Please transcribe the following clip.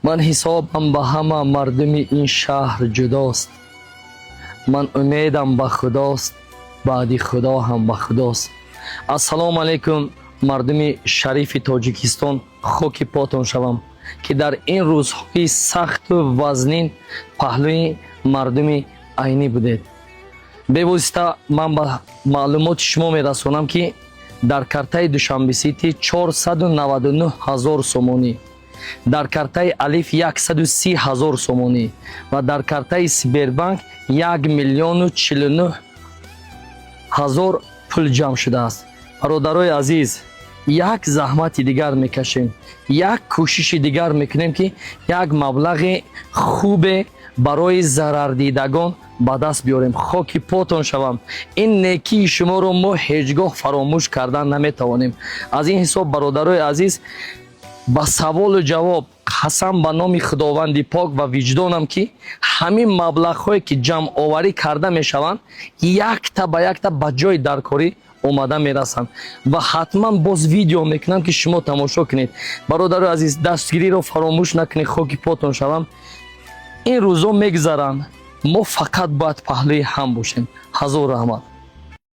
من حسابم به همه مردم این شهر جداست. من امیدم به خداست، بعد خدا هم به خداست. السلام علیکم مردم شریف تاجیکستان، خاک پاتون شوم که در این روزهای سخت و وزنین پهلوی مردم عینی بودید. به واسطه من به معلومات شما میرسونم که در کارتای دوشنبه سیتی 499,000 سومونی، در کارتای الف 130,000 سومونی و در کارتای سیبربانک 1,049,000 پول جمع شده است. برادرای عزیز، یک زحمت دیگر میکشیم، یک کوشش دیگر میکنیم که یک مبلغ خوب برای ضرر دیدگان به دست بیاریم. خاک پاتون شوم، این نیکی شما رو ما هیچگاه فراموش کردن نمیتوانیم. از این حساب برادرای عزیز، با سوال و جواب قسم به نام خداوند پاک و وجدانم که همین مبلغ هایی که جمع آوری کرده میشوند یک تا به جای درکاری اومده میرسند و حتما باز ویدیو میکنم که شما تماشا کنید. برادر عزیز، دستگیری رو فراموش نکنید. خاک پاتون شوم. این روزا میگذرن، ما فقط باید پهلوی هم باشیم. حضور رحمت.